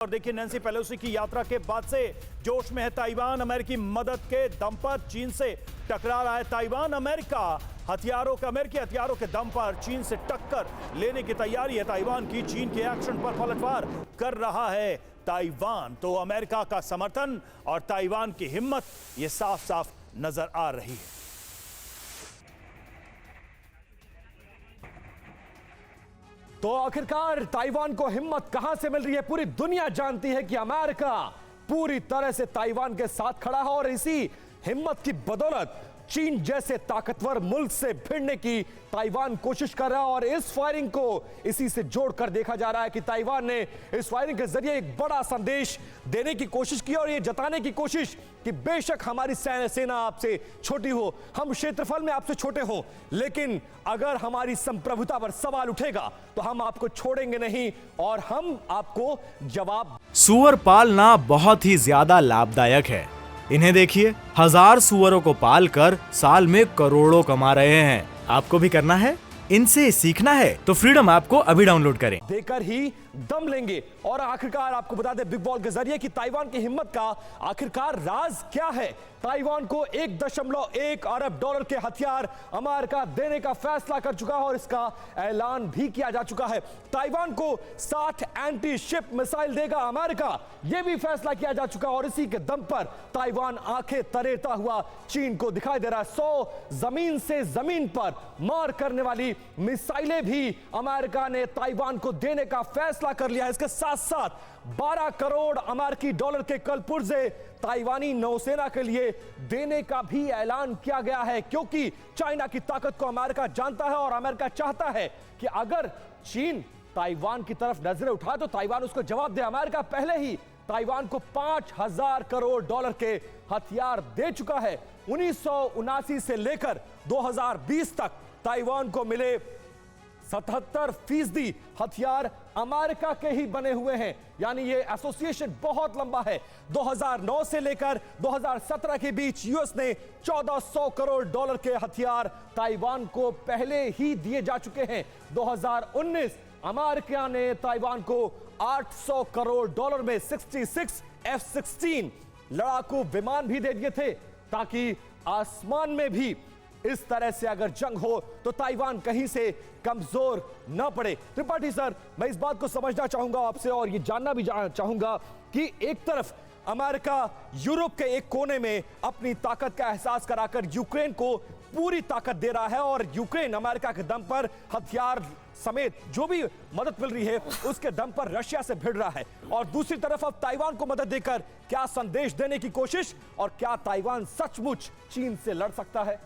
और देखिए Nancy Pelosi की यात्रा के बाद से जोश में है ताइवान। अमेरिकी मदद के दम पर चीन से टकरा रहा है ताइवान। अमेरिकी हथियारों के दम पर चीन से टक्कर लेने की तैयारी है ताइवान की। चीन के एक्शन पर पलटवार कर रहा है ताइवान। तो अमेरिका का समर्थन और ताइवान की हिम्मत ये साफ साफ नजर आ रही है। तो आखिरकार ताइवान को हिम्मत कहां से मिल रही है? पूरी दुनिया जानती है कि अमेरिका पूरी तरह से ताइवान के साथ खड़ा है और इसी हिम्मत की बदौलत चीन जैसे ताकतवर मुल्क से भिड़ने की ताइवान कोशिश कर रहा है। और इस फायरिंग को इसी से जोड़कर देखा जा रहा है कि ताइवान ने इस फायरिंग के जरिए एक बड़ा संदेश देने की कोशिश की और यह जताने की कोशिश कि बेशक हमारी सेना आपसे छोटी हो, हम क्षेत्रफल में आपसे छोटे हो, लेकिन अगर हमारी संप्रभुता पर सवाल उठेगा तो हम आपको छोड़ेंगे नहीं और हम आपको जवाब। सूअर पालना बहुत ही ज्यादा लाभदायक है। इन्हें देखिए, 1000 सूअरों को पालकर साल में करोड़ों कमा रहे हैं। आपको भी करना है? इनसे सीखना है तो फ्रीडम ऐप को अभी डाउनलोड करें। देकर ही दम लेंगे। और आखिरकार आपको बता दें बिग बॉल के जरिए कि ताइवान की हिम्मत का आखिरकार राज क्या है। ताइवान को 1.1 अरब डॉलर के हथियार अमेरिका देने का फैसला कर चुका है और इसका ऐलान भी किया जा चुका है। ताइवान को 60 एंटी शिप मिसाइल देगा अमेरिका, यह भी फैसला किया जा चुका है। और इसी के दम पर ताइवान आंखें तरेता हुआ चीन को दिखाई दे रहा है। 100 जमीन से जमीन पर मार करने वाली मिसाइलें भी अमेरिका ने ताइवान को देने का फैसला कर लिया है। इसके साथ साथ 12 करोड़ अमेरिकी डॉलर के कल पुर्जे ताइवानी नौसेना के लिए देने का भी ऐलान किया गया है, क्योंकि चाइना की ताकत को अमेरिका जानता है और अमेरिका चाहता है कि अगर चीन ताइवान की तरफ नजरें उठाए तो ताइवान उसको जवाब दे। अमेरिका पहले ही ताइवान को 5000 करोड़ डॉलर के हथियार दे चुका है। 1979 से लेकर 2020 तक ताइवान को मिले 77% हथियार अमेरिका के ही बने हुए हैं, यानी ये एसोसिएशन बहुत लंबा है। 2009 से लेकर 2017 के बीच यूएस ने 1400 करोड़ डॉलर के हथियार ताइवान को पहले ही दिए जा चुके हैं। 2019 अमेरिका ने ताइवान को 800 करोड़ डॉलर में 66 F-16 लड़ाकू विमान भी दे दिए थे, ताकि आसमान में भी इस तरह से अगर जंग हो तो ताइवान कहीं से कमजोर न पड़े। त्रिपाठी सर, मैं इस बात को समझना चाहूंगा आपसे और ये जानना भी चाहूंगा कि एक तरफ अमेरिका यूरोप के एक कोने में अपनी ताकत का एहसास कराकर यूक्रेन को पूरी ताकत दे रहा है और यूक्रेन अमेरिका के दम पर हथियार समेत जो भी मदद मिल रही है उसके दम पर रशिया से भिड़ रहा है, और दूसरी तरफ अब ताइवान को मदद देकर क्या संदेश देने की कोशिश, और क्या ताइवान सचमुच चीन से लड़ सकता है?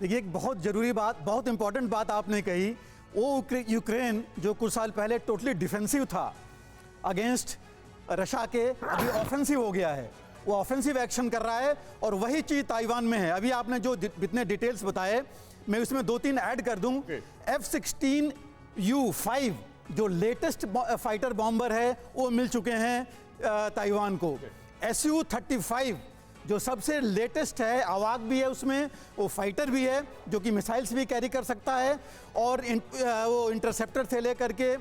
देखिए, एक बहुत ज़रूरी बात, बहुत इंपॉर्टेंट बात आपने कही। वो यूक्रेन जो कुछ साल पहले टोटली डिफेंसिव था अगेंस्ट रशिया के, अभी ऑफेंसिव हो गया है। वो ऑफेंसिव एक्शन कर रहा है और वही चीज़ ताइवान में है। अभी आपने जो जितने डिटेल्स बताए, मैं उसमें 2-3 ऐड कर दूं। F-16U-5 जो लेटेस्ट फाइटर बॉम्बर है वो मिल चुके हैं ताइवान को। Su-35 जो सबसे लेटेस्ट है, आवाग भी है उसमें, वो फाइटर भी है जो कि मिसाइल्स भी कैरी कर सकता है, और वो इंटरसेप्टर से लेकर के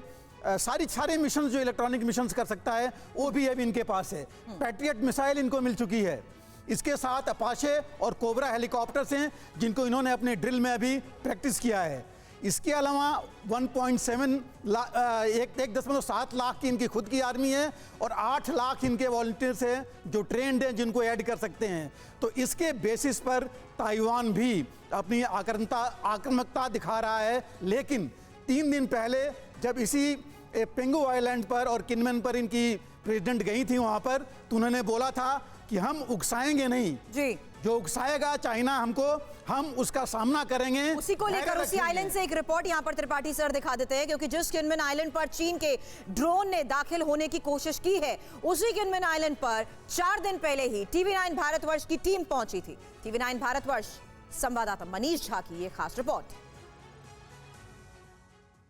सारे मिशन जो इलेक्ट्रॉनिक मिशंस कर सकता है वो भी अभी इनके पास है। पैट्रियट मिसाइल इनको मिल चुकी है। इसके साथ अपाचे और कोबरा हेलीकॉप्टर्स हैं जिनको इन्होंने अपने ड्रिल में अभी प्रैक्टिस किया है। इसके अलावा 1.7 लाख की इनकी खुद की आर्मी है और 8 लाख इनके वॉलंटियर्स हैं जो ट्रेंड हैं, जिनको ऐड कर सकते हैं। तो इसके बेसिस पर ताइवान भी अपनी आक्रामकता दिखा रहा है। लेकिन 3 दिन पहले जब इसी पेंगू आइलैंड पर और किनमेन पर इनकी प्रेसिडेंट गई थी वहां पर, तो उन्होंने बोला था कि हम उकसाएंगे नहीं जी, जो उकसाएगा चाइना हमको, हम उसका सामना करेंगे। उसी को लेकर उसी आइलैंड से एक रिपोर्ट यहां पर त्रिपाठी सर दिखा देते हैं, क्योंकि जिस किनमेन आइलैंड पर चीन के ड्रोन ने दाखिल होने की कोशिश की है, उसी किनमेन आइलैंड पर 4 दिन पहले ही TV9 भारतवर्ष की टीम पहुंची थी। TV9 भारतवर्ष संवाददाता मनीष झा की ये खास रिपोर्ट।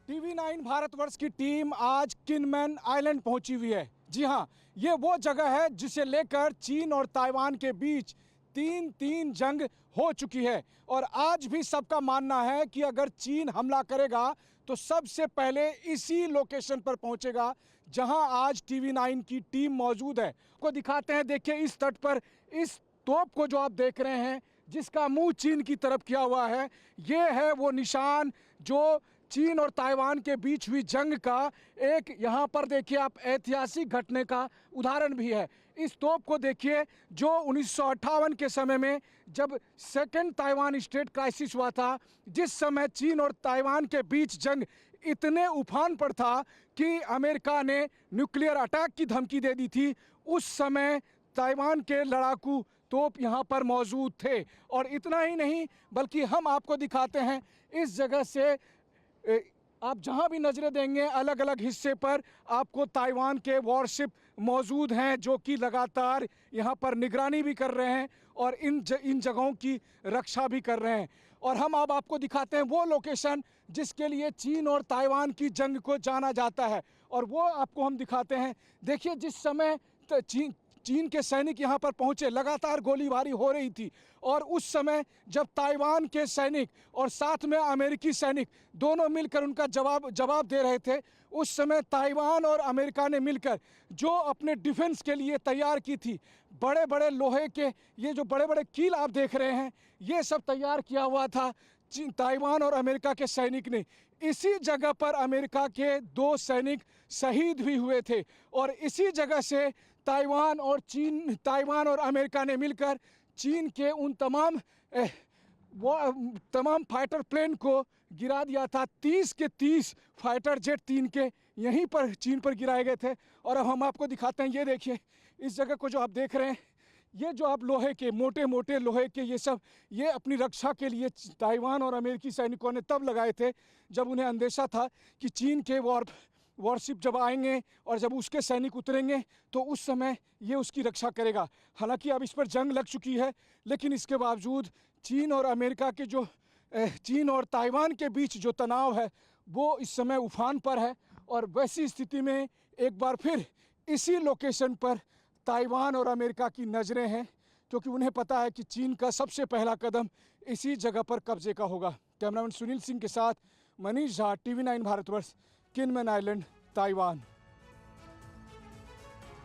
TV9 भारतवर्ष की टीम आज किनमेन आइलैंड पहुंची हुई है। जी हां, ये वो जगह है जिसे लेकर चीन और ताइवान के बीच 3 जंग हो चुकी है, और आज भी सबका मानना है कि अगर चीन हमला करेगा तो सबसे पहले इसी लोकेशन पर पहुंचेगा जहां आज TV9 की टीम मौजूद है। को दिखाते हैं, देखिए इस तट पर इस तोप को जो आप देख रहे हैं जिसका मुंह चीन की तरफ किया हुआ है, ये है वो निशान जो चीन और ताइवान के बीच हुई जंग का एक, यहाँ पर देखिए आप, ऐतिहासिक घटने का उदाहरण भी है। इस तोप को देखिए जो 1958 के समय में जब सेकेंड ताइवान स्टेट क्राइसिस हुआ था, जिस समय चीन और ताइवान के बीच जंग इतने उफान पर था कि अमेरिका ने न्यूक्लियर अटैक की धमकी दे दी थी, उस समय ताइवान के लड़ाकू तोप यहाँ पर मौजूद थे। और इतना ही नहीं बल्कि हम आपको दिखाते हैं इस जगह से आप जहां भी नजरें देंगे अलग अलग हिस्से पर आपको ताइवान के वॉरशिप मौजूद हैं जो कि लगातार यहां पर निगरानी भी कर रहे हैं और इन जगहों की रक्षा भी कर रहे हैं। और हम अब आपको दिखाते हैं वो लोकेशन जिसके लिए चीन और ताइवान की जंग को जाना जाता है, और वो आपको हम दिखाते हैं। देखिए जिस समय चीन के सैनिक यहाँ पर पहुँचे, लगातार गोलीबारी हो रही थी, और उस समय जब ताइवान के सैनिक और साथ में अमेरिकी सैनिक दोनों मिलकर उनका जवाब दे रहे थे, उस समय ताइवान और अमेरिका ने मिलकर जो अपने डिफेंस के लिए तैयार की थी, बड़े बड़े लोहे के ये जो बड़े बड़े कील आप देख रहे हैं, ये सब तैयार किया हुआ था ताइवान और अमेरिका के सैनिक ने। इसी जगह पर अमेरिका के 2 सैनिक शहीद भी हुए थे, और इसी जगह से ताइवान और अमेरिका ने मिलकर चीन के उन तमाम फाइटर प्लेन को गिरा दिया था। 30 के 30 फाइटर जेट यहीं पर चीन पर गिराए गए थे। और अब हम आपको दिखाते हैं, ये देखिए इस जगह को जो आप देख रहे हैं, ये जो आप लोहे के मोटे मोटे लोहे के ये अपनी रक्षा के लिए ताइवान और अमेरिकी सैनिकों ने तब लगाए थे जब उन्हें अंदेशा था कि चीन के वॉरशिप जब आएंगे और जब उसके सैनिक उतरेंगे तो उस समय ये उसकी रक्षा करेगा। हालांकि अब इस पर जंग लग चुकी है, लेकिन इसके बावजूद चीन और अमेरिका के चीन और ताइवान के बीच जो तनाव है वो इस समय उफान पर है। और वैसी स्थिति में एक बार फिर इसी लोकेशन पर ताइवान और अमेरिका की नज़रें हैं, क्योंकि उन्हें पता है कि चीन का सबसे पहला कदम इसी जगह पर कब्जे का होगा। कैमरामैन सुनील सिंह के साथ Manish Jha, TV9 Bharatvarsh, Kinmen island, Taiwan.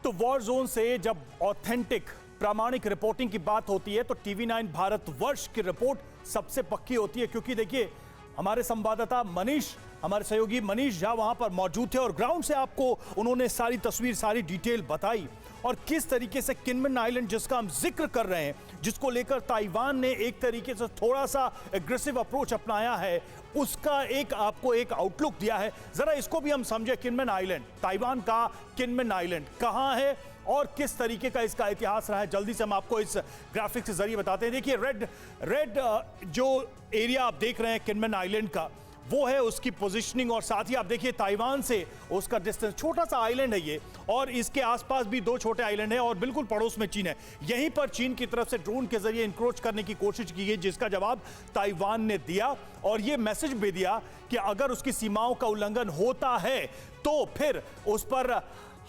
तो वॉर जोन से जब ऑथेंटिक प्रामाणिक रिपोर्टिंग की बात होती है तो TV9 भारतवर्ष की रिपोर्ट सबसे पक्की होती है, क्योंकि देखिए हमारे संवाददाता मनीष, हमारे सहयोगी मनीष झा वहां पर मौजूद थे और ग्राउंड से आपको उन्होंने सारी तस्वीर, सारी डिटेल बताई, और किस तरीके से किनमेन आइलैंड जिसका हम जिक्र कर रहे हैं, जिसको लेकर ताइवान ने एक तरीके से थोड़ा सा एग्रेसिव अप्रोच अपनाया है, उसका एक आपको एक आउटलुक दिया है। जरा इसको भी हम समझे। किनमेन आइलैंड, ताइवान का किनमेन आइलैंड कहां है और किस तरीके का इसका इतिहास रहा है, जल्दी से हम आपको इस ग्राफिक के जरिए बताते हैं। देखिए रेड जो एरिया आप देख रहे हैं किनमेन आइलैंड का, वो है उसकी पोजीशनिंग, और साथ ही आप देखिए ताइवान से उसका डिस्टेंस। छोटा सा आइलैंड है ये, और इसके आसपास भी 2 छोटे आइलैंड हैं, और बिल्कुल पड़ोस में चीन है। यहीं पर चीन की तरफ से ड्रोन के जरिए इंक्रोच करने की कोशिश की गई, जिसका जवाब ताइवान ने दिया, और ये मैसेज भी दिया कि अगर उसकी सीमाओं का उल्लंघन होता है तो फिर उस पर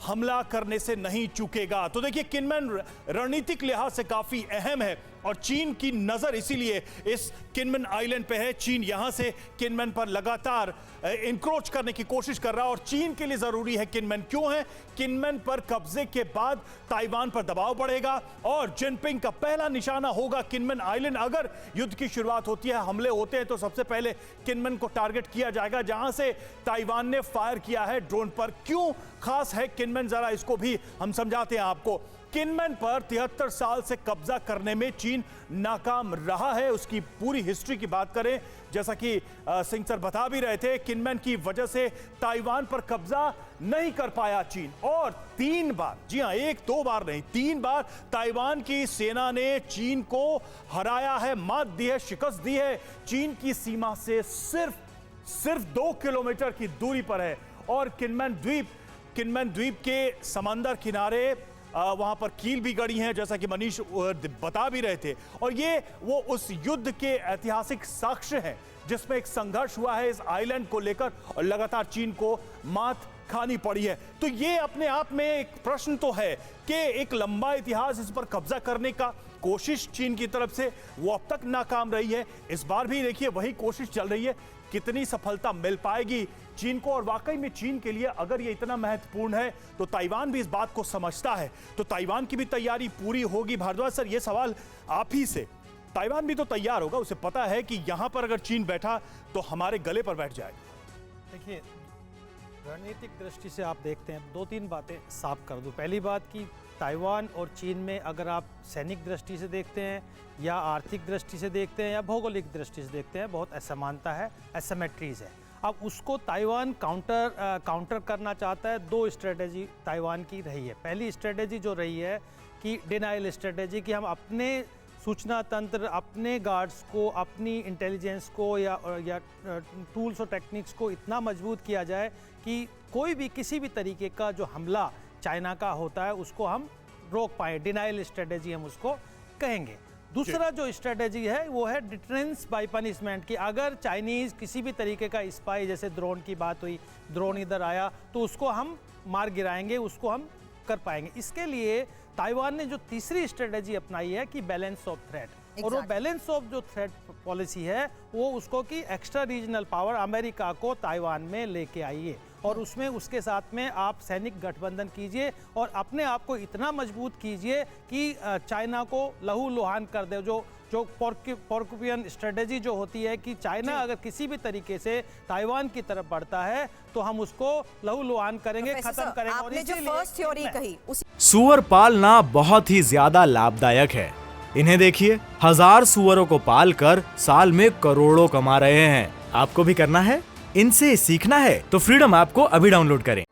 हमला करने से नहीं चूकेगा। तो देखिए किनमेन रणनीतिक लिहाज से काफी अहम है, और चीन की नजर इसीलिए इस किनमेन आइलैंड पे है। चीन यहां से किनमेन पर लगातार इंक्रोच करने की कोशिश कर रहा है, और चीन के लिए जरूरी है किनमेन। क्यों है? किनमेन पर कब्जे के बाद ताइवान पर दबाव बढ़ेगा, और जिनपिंग का पहला निशाना होगा किनमेन आइलैंड। अगर युद्ध की शुरुआत होती है, हमले होते हैं, तो सबसे पहले किनमेन को टारगेट किया जाएगा, जहां से ताइवान ने फायर किया है ड्रोन पर। क्यों खास है किनमेन, जरा इसको भी हम समझाते हैं आपको। किनमेन पर 73 साल से कब्जा करने में चीन नाकाम रहा है। उसकी पूरी हिस्ट्री की बात करें, जैसा कि सिंह सर बता भी रहे थे, किनमेन की वजह से ताइवान पर कब्जा नहीं कर पाया चीन, और 3 बार, जी हां 1-2 बार नहीं, 3 बार ताइवान की सेना ने चीन को हराया है, मात दी है, शिकस्त दी है। चीन की सीमा से सिर्फ 2 किलोमीटर की दूरी पर है, और किनमेन द्वीप के समंदर किनारे वहां पर कील भी गड़ी हैं, जैसा कि मनीष बता भी रहे थे। और ये वो उस युद्ध के ऐतिहासिक साक्ष्य हैं जिसमें एक संघर्ष हुआ है इस आइलैंड को लेकर, और लगातार चीन को मात खानी पड़ी है। तो ये अपने आप में एक प्रश्न तो है कि एक लंबा इतिहास इस पर कब्जा करने का कोशिश चीन की तरफ से वो अब तक नाकाम रही है। इस बार भी देखिए वही कोशिश चल रही है, कितनी सफलता मिल पाएगी चीन को। और वाकई में चीन के लिए अगर ये इतना महत्वपूर्ण है तो ताइवान भी इस बात को समझता है, तो ताइवान की भी तैयारी पूरी होगी। भारद्वाज सर, ये सवाल आप ही से, ताइवान भी तो तैयार होगा, उसे पता है कि यहां पर अगर चीन बैठा तो हमारे गले पर बैठ जाएगा। देखिए, रणनीतिक दृष्टि से आप देखते हैं, दो तीन बातें साफ कर दूं। पहली बात कि ताइवान और चीन में अगर आप सैनिक दृष्टि से देखते हैं या आर्थिक दृष्टि से देखते हैं या भौगोलिक दृष्टि से देखते हैं, बहुत असमानता है, एसिमेट्रीज है। अब उसको ताइवान काउंटर करना चाहता है। दो स्ट्रेटेजी ताइवान की रही है। पहली स्ट्रेटेजी जो रही है कि डिनाइल स्ट्रेटेजी, कि हम अपने सूचना तंत्र, अपने गार्ड्स को, अपनी इंटेलिजेंस को या टूल्स और टेक्निक्स को इतना मजबूत किया जाए कि कोई भी किसी भी तरीके का जो हमला चाइना का होता है उसको हम रोक पाए। डिनाइल स्ट्रेटेजी हम उसको कहेंगे। दूसरा जो स्ट्रेटेजी है वो है डिटरेंस बाय पनिशमेंट, कि अगर चाइनीज़ किसी भी तरीके का स्पाई, जैसे ड्रोन की बात हुई, ड्रोन इधर आया तो उसको हम मार गिराएंगे, उसको हम कर पाएंगे। इसके लिए ताइवान ने जो तीसरी स्ट्रेटेजी अपनाई है कि बैलेंस ऑफ थ्रेट, और वो बैलेंस ऑफ जो थ्रेट पॉलिसी है वो उसको कि एक्स्ट्रा रीजनल पावर अमेरिका को ताइवान में लेके आइए और उसमें उसके साथ में आप सैनिक गठबंधन कीजिए और अपने आप को इतना मजबूत कीजिए कि चाइना को लहूलुहान कर दे। जो पोर्कुपियन स्ट्रेटेजी जो होती है कि चाइना अगर किसी भी तरीके से ताइवान की तरफ बढ़ता है तो हम उसको लहूलुहान करेंगे, खत्म करेंगे। आपने जो फर्स्ट थ्योरी कही सुअर पालना बहुत ही ज्यादा लाभदायक है। इन्हें देखिए, 1000 सुअरों को पालकर साल में करोड़ों कमा रहे हैं। आपको भी करना है, इनसे सीखना है तो फ्रीडम ऐप को अभी डाउनलोड करें।